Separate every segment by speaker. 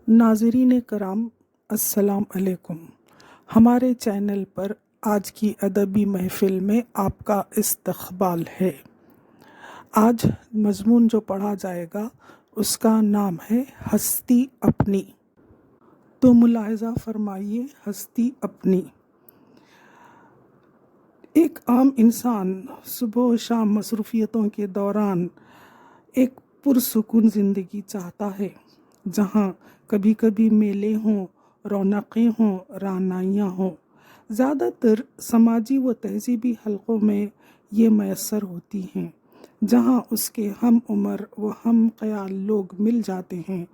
Speaker 1: नाज़रीन करम अस्सलाम अलैकुम। हमारे चैनल पर आज की अदबी महफ़िल में आपका इस्तक़बाल है। आज मज़मून जो पढ़ा जाएगा उसका नाम है हस्ती अपनी। तो मुलाहिज़ा फ़रमाइए, हस्ती अपनी। एक आम इंसान सुबह व शाम मसरूफ़ियतों के दौरान एक पुरसुकून ज़िंदगी चाहता है, जहाँ कभी कभी मेले हों, रौनकें हों, रानाइयाँ हों। ज़्यादातर समाजी व तहज़ीबी हलक़ों में ये मैसर होती हैं, जहाँ उसके हम उम्र व हम ख़याल लोग मिल जाते हैं।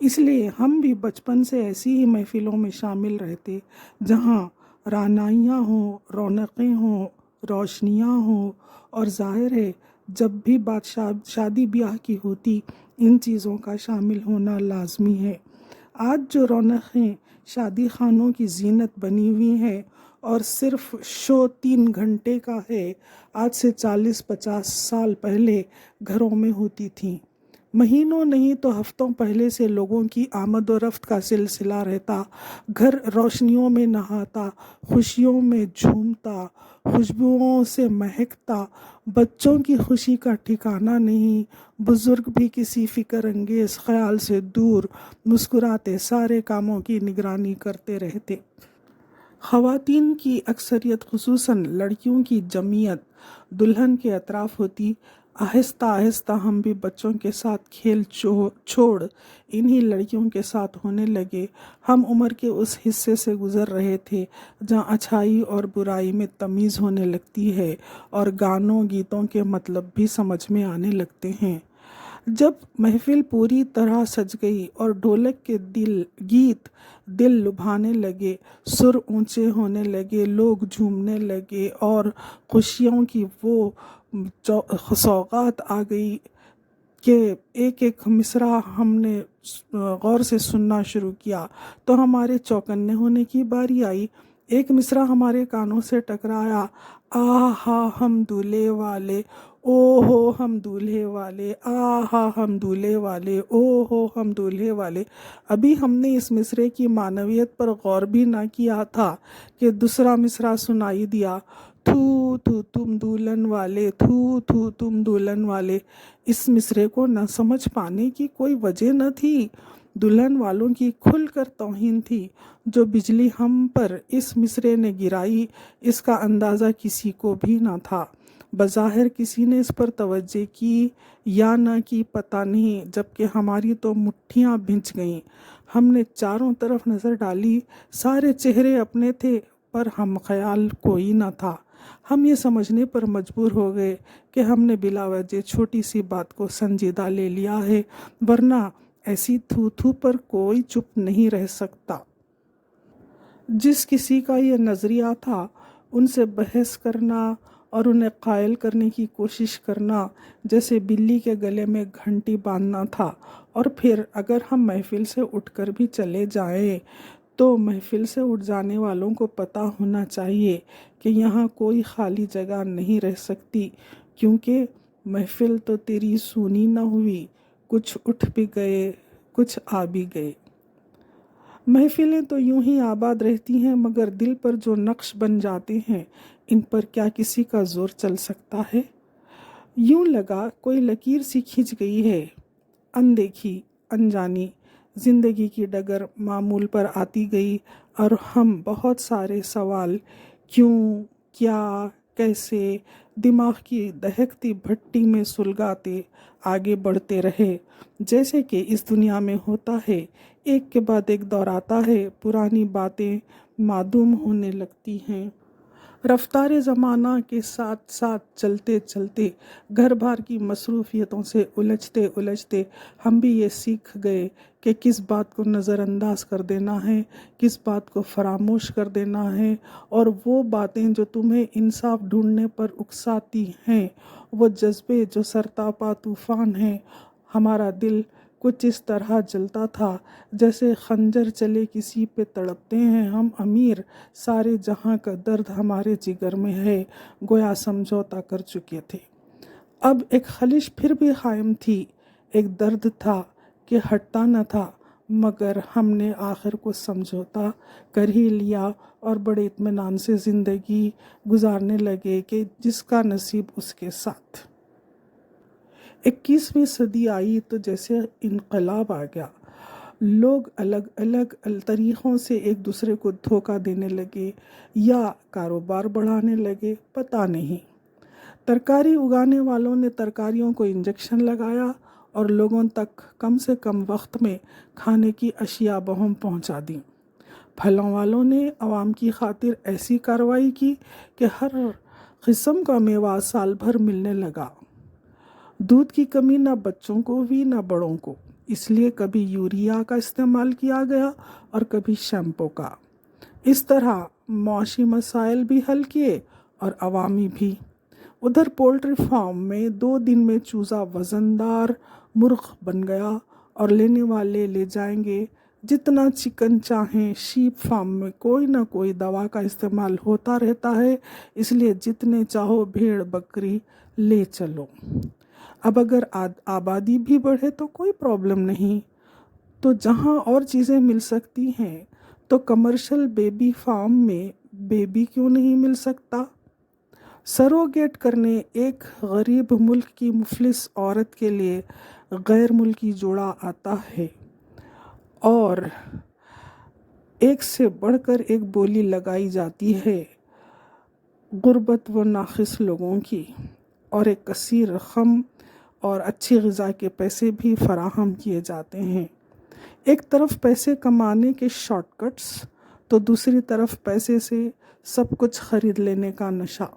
Speaker 1: इसलिए हम भी बचपन से ऐसी ही महफ़िलों में शामिल रहते, जहाँ रानाइयाँ हों, रौनकें हों, रोशनियाँ हों, और ज़ाहिर है जब भी बात शादी ब्याह की होती, इन चीज़ों का शामिल होना लाजमी है। आज जो रौनकें शादी खानों की जीनत बनी हुई हैं और सिर्फ शो 3 घंटे का है, आज से 40-50 साल पहले घरों में होती थीं। महीनों नहीं तो हफ्तों पहले से लोगों की आमद व रफ्त का सिलसिला रहता। घर रोशनियों में नहाता, खुशियों में झूमता, खुशबुओं से महकता। बच्चों की खुशी का ठिकाना नहीं, बुज़ुर्ग भी किसी फ़िक्र अंगेज़ ख़याल से दूर मुस्कुराते सारे कामों की निगरानी करते रहते। ख़वातीन की अक्सरियत, खुसूसन लड़कियों की जमीयत दुल्हन के अतराफ़ होती। आहिस्ता आहिस्ता हम भी बच्चों के साथ खेल छोड़ इन्हीं लड़कियों के साथ होने लगे। हम उम्र के उस हिस्से से गुज़र रहे थे जहाँ अच्छाई और बुराई में तमीज़ होने लगती है और गानों गीतों के मतलब भी समझ में आने लगते हैं। जब महफिल पूरी तरह सज गई और ढोलक के गीत दिल लुभाने लगे, सुर ऊंचे होने लगे, लोग झूमने लगे और खुशियों की वो सौगात आ गई कि एक एक मिसरा हमने गौर से सुनना शुरू किया तो हमारे चौकन्ने होने की बारी आई। एक मिसरा हमारे कानों से टकराया, आहा हम दूल्हे वाले, ओ हो हम दूल्हे वाले, आहा हम दूल्हे वाले, ओ हो हम दूल्हे वाले। अभी हमने इस मिसरे की मानवियत पर गौर भी ना किया था कि दूसरा मिसरा सुनाई दिया, थू थू तुम दुल्हन वाले, थू थू तुम दुल्हन वाले। इस मिसरे को न समझ पाने की कोई वजह न थी। दुल्हन वालों की खुलकर तौहीन थी। जो बिजली हम पर इस मिसरे ने गिराई, इसका अंदाज़ा किसी को भी ना था। बज़ाहिर किसी ने इस पर तवज्जो की या न की पता नहीं, जबकि हमारी तो मुट्ठियाँ भिंच गईं। हमने चारों तरफ नज़र डाली, सारे चेहरे अपने थे पर हम ख्याल कोई न था। हम ये समझने पर मजबूर हो गए कि हमने बिला वजह छोटी सी बात को संजीदा ले लिया है, वरना ऐसी थू थू पर कोई चुप नहीं रह सकता। जिस किसी का ये नज़रिया था, उनसे बहस करना और उन्हें कायल करने की कोशिश करना जैसे बिल्ली के गले में घंटी बांधना था। और फिर अगर हम महफिल से उठकर भी चले जाएं तो महफिल से उठ जाने वालों को पता होना चाहिए कि यहाँ कोई खाली जगह नहीं रह सकती, क्योंकि महफिल तो तेरी सूनी न हुई, कुछ उठ भी गए, कुछ आ भी गए। महफिलें तो यूं ही आबाद रहती हैं, मगर दिल पर जो नक्श बन जाते हैं, इन पर क्या किसी का जोर चल सकता है। यूं लगा कोई लकीर सी खिंच गई है, अनदेखी अनजानी ज़िंदगी की डगर मामूल पर आती गई और हम बहुत सारे सवाल क्यों, क्या, कैसे दिमाग की दहकती भट्टी में सुलगाते आगे बढ़ते रहे। जैसे कि इस दुनिया में होता है, एक के बाद एक दौर आता है, पुरानी बातें मादूम होने लगती हैं। रफ्तार ज़माना के साथ साथ चलते चलते, घर बार की मसरूफ़ियतों से उलझते उलझते हम भी ये सीख गए कि किस बात को नज़रअंदाज कर देना है, किस बात को फरामोश कर देना है, और वो बातें जो तुम्हें इंसाफ ढूंढने पर उकसाती हैं, वो जज्बे जो सरतापा तूफ़ान हैं। हमारा दिल कुछ इस तरह जलता था जैसे खंजर चले किसी पे तड़पते हैं हम अमीर, सारे जहां का दर्द हमारे जिगर में है, गोया समझौता कर चुके थे। अब एक खलिश फिर भी कायम थी, एक दर्द था कि हटता न था, مگر ہم نے آخر کو سمجھوتا کر ہی لیا اور بڑے اطمینان سے زندگی گزارنے لگے کہ جس کا نصیب اس کے ساتھ۔ 21ویں صدی آئی تو جیسے انقلاب آ گیا، لوگ الگ الگ طریقوں سے ایک دوسرے کو دھوکہ دینے لگے یا کاروبار بڑھانے لگے، پتہ نہیں۔ ترکاری اگانے والوں نے ترکاریوں کو انجیکشن لگایا اور لوگوں تک کم سے کم وقت میں کھانے کی اشیاء بہم پہنچا دیں۔ پھلوں والوں نے عوام کی خاطر ایسی کارروائی کی کہ ہر قسم کا میوہ سال بھر ملنے لگا۔ دودھ کی کمی نہ بچوں کو ہوئی نہ بڑوں کو، اس لیے کبھی یوریا کا استعمال کیا گیا اور کبھی شیمپو کا۔ اس طرح معاشی مسائل بھی حل کیے اور عوامی بھی۔ ادھر پولٹری فارم میں 2 دن میں چوزہ وزندار مرغ بن گیا اور لینے والے لے جائیں گے جتنا چکن چاہیں۔ شیپ فارم میں کوئی نہ کوئی دوا کا استعمال ہوتا رہتا ہے، اس لیے جتنے چاہو بھیڑ بکری لے چلو۔ اب اگر آبادی بھی بڑھے تو کوئی پرابلم نہیں، تو جہاں اور چیزیں مل سکتی ہیں تو کمرشل بیبی فارم میں بیبی کیوں نہیں مل سکتا؟ سروگیٹ کرنے ایک غریب ملک کی مفلس عورت کے لیے غیر ملکی جوڑا آتا ہے اور ایک سے بڑھ کر ایک بولی لگائی جاتی ہے غربت و ناقص لوگوں کی، اور ایک کثیر رقم اور اچھی غذا کے پیسے بھی فراہم کیے جاتے ہیں۔ ایک طرف پیسے کمانے کے شارٹ کٹس تو دوسری طرف پیسے سے سب کچھ خرید لینے کا نشہ۔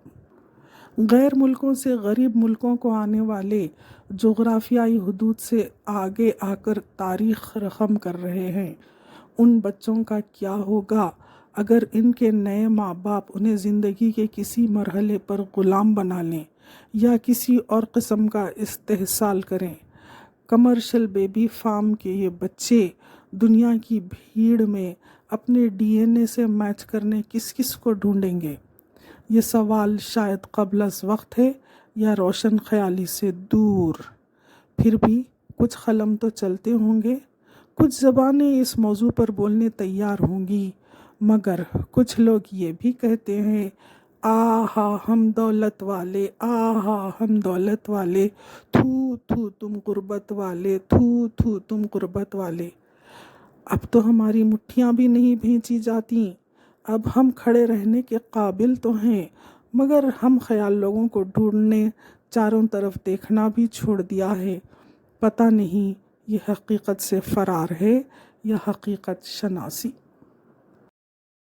Speaker 1: غیر ملکوں سے غریب ملکوں کو آنے والے جغرافیائی حدود سے آگے آ کر تاریخ رقم کر رہے ہیں۔ ان بچوں کا کیا ہوگا اگر ان کے نئے ماں باپ انہیں زندگی کے کسی مرحلے پر غلام بنا لیں یا کسی اور قسم کا استحصال کریں؟ کمرشل بیبی فارم کے یہ بچے دنیا کی بھیڑ میں اپنے ڈی این اے سے میچ کرنے کس کس کو ڈھونڈیں گے؟ یہ سوال شاید قبل از وقت ہے یا روشن خیالی سے دور۔ پھر بھی کچھ قلم تو چلتے ہوں گے، کچھ زبانیں اس موضوع پر بولنے تیار ہوں گی، مگر کچھ لوگ یہ بھی کہتے ہیں آہا ہم دولت والے، آہا ہم دولت والے، تھو تھو تم غربت والے، تھو تھو تم غربت والے۔ اب تو ہماری مٹھیاں بھی نہیں بھینچی جاتی، اب ہم کھڑے رہنے کے قابل تو ہیں، مگر ہم خیال لوگوں کو ڈھونڈنے، چاروں طرف دیکھنا بھی چھوڑ دیا ہے۔ پتہ نہیں یہ حقیقت سے فرار ہے یا حقیقت شناسی۔